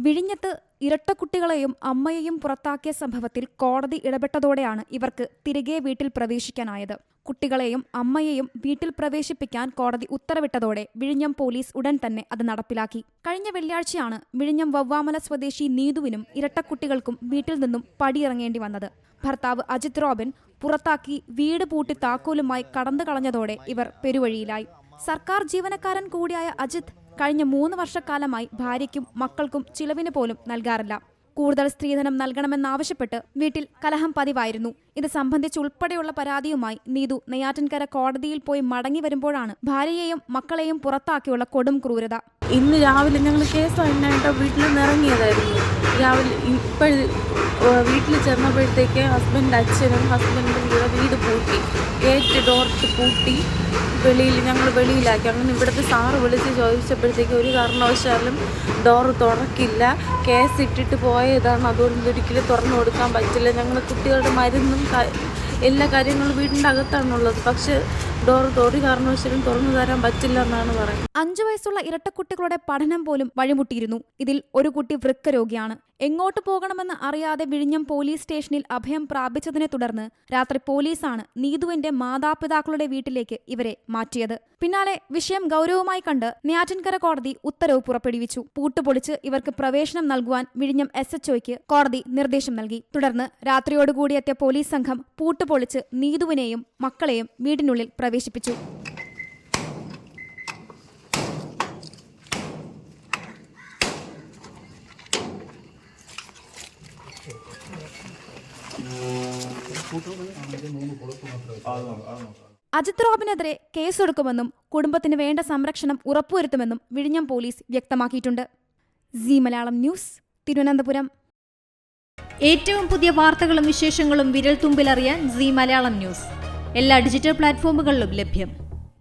വിഴിഞ്ഞത്ത് ഇരട്ടക്കുട്ടികളെയും അമ്മയെയും പുറത്താക്കിയ സംഭവത്തിൽ കോടതി ഇടപെട്ടതോടെയാണ് ഇവർക്ക് തിരികെ വീട്ടിൽ പ്രവേശിക്കാനായത്. കുട്ടികളെയും അമ്മയെയും വീട്ടിൽ പ്രവേശിപ്പിക്കാൻ കോടതി ഉത്തരവിട്ടതോടെ വിഴിഞ്ഞം പോലീസ് ഉടൻ തന്നെ അത് നടപ്പിലാക്കി. കഴിഞ്ഞ വെള്ളിയാഴ്ചയാണ് വിഴിഞ്ഞം വവ്വാമല സ്വദേശി നീതുവിനും ഇരട്ടക്കുട്ടികൾക്കും വീട്ടിൽ നിന്നും പടിയിറങ്ങേണ്ടി വന്നത്. ഭർത്താവ് അജിത് റോബിൻ പുറത്താക്കി വീട് പൂട്ടി താക്കോലുമായി കടന്നു കളഞ്ഞതോടെ ഇവർ പെരുവഴിയിലായി. സർക്കാർ ജീവനക്കാരൻ കൂടിയായ അജിത് കഴിഞ്ഞ 3 വർഷക്കാലമായി ഭാര്യയ്ക്കും മക്കൾക്കും ചിലവിന് പോലും നൽകാറില്ല. കൂടുതൽ സ്ത്രീധനം നൽകണമെന്നാവശ്യപ്പെട്ട് വീട്ടിൽ കലഹം പതിവായിരുന്നു. ഇത് സംബന്ധിച്ചുൾപ്പെടെയുള്ള പരാതിയുമായി നീതു നെയ്യാറ്റിൻകര കോടതിയിൽ പോയി മടങ്ങി വരുമ്പോഴാണ് ഭാര്യയെയും മക്കളെയും പുറത്താക്കിയുള്ള കൊടും ക്രൂരത. ഇന്ന് രാവിലെ ഞങ്ങൾ കേസായിട്ട് വീട്ടിൽ നിന്ന് ഇറങ്ങിയതായിരുന്നു. രാവിലെ വീട്ടിൽ ചെന്നപ്പോഴത്തേക്ക് ഹസ്ബൻഡ് അച്ഛനും ഹസ്ബൻഡും കൂടെ വീട് പൂട്ടി, ഗേറ്റ് ഡോർട്ട് പൂട്ടി ഞങ്ങൾ വെളിയിലാക്കി. അങ്ങനെ ഇവിടുത്തെ സാറ് വിളിച്ച് ചോദിച്ചപ്പോഴത്തേക്ക് ഒരു കാരണവശാലും ഡോറ് തുറക്കില്ല, കേസ് ഇട്ടിട്ട് പോയതാണ്, അതുകൊണ്ട് ഒരിക്കലും തുറന്നു കൊടുക്കാൻ പറ്റില്ല. ഞങ്ങൾ കുട്ടികളുടെ മരുന്നും എല്ലാ കാര്യങ്ങളും വീടിൻ്റെ അകത്താണുള്ളത്, പക്ഷെ ഡോറ് ഒരു കാരണവശാലും തുറന്നു തരാൻ പറ്റില്ല എന്നാണ് പറയുന്നത്. 5 വയസ്സുള്ള ഇരട്ടക്കുട്ടികളുടെ പഠനം പോലും വഴിമുട്ടിയിരുന്നു. ഇതിൽ ഒരു കുട്ടി വൃക്ക രോഗിയാണ്. എങ്ങോട്ട് പോകണമെന്ന് അറിയാതെ വിഴിഞ്ഞം പോലീസ് സ്റ്റേഷനിൽ അഭയം പ്രാപിച്ചതിനെ തുടർന്ന് രാത്രി പോലീസാണ് നീതുവിന്റെ മാതാപിതാക്കളുടെ വീട്ടിലേക്ക് ഇവരെ മാറ്റിയത്. പിന്നാലെ വിഷയം ഗൗരവമായി കണ്ട് നെയ്യാറ്റിൻകര കോടതി ഉത്തരവ് പുറപ്പെടുവിച്ചു. പൂട്ടുപൊളിച്ച് ഇവർക്ക് പ്രവേശനം നൽകുവാൻ വിഴിഞ്ഞം SHOയ്ക്ക് കോടതി നിർദ്ദേശം നൽകി. തുടർന്ന് രാത്രിയോടുകൂടി എത്തിയ പോലീസ് സംഘം പൂട്ടുപൊളിച്ച് നീതുവിനെയും മക്കളെയും വീടിനുള്ളിൽ പ്രവേശിപ്പിച്ചു. അജിത് റോബിനെതിരെ കേസെടുക്കുമെന്നും കുടുംബത്തിന് വേണ്ട സംരക്ഷണം ഉറപ്പുവരുത്തുമെന്നും വിഴിഞ്ഞം പോലീസ് വ്യക്തമാക്കിയിട്ടുണ്ട്. Zee Malayalam news, Thiruvananthapuram. ഏറ്റവും പുതിയ വാർത്തകളും വിശേഷങ്ങളും വിരൽത്തുമ്പിലറിയാൻ സീ മലയാളം ന്യൂസ് എല്ലാ ഡിജിറ്റൽ പ്ലാറ്റ്ഫോമുകളിലും ലഭ്യം.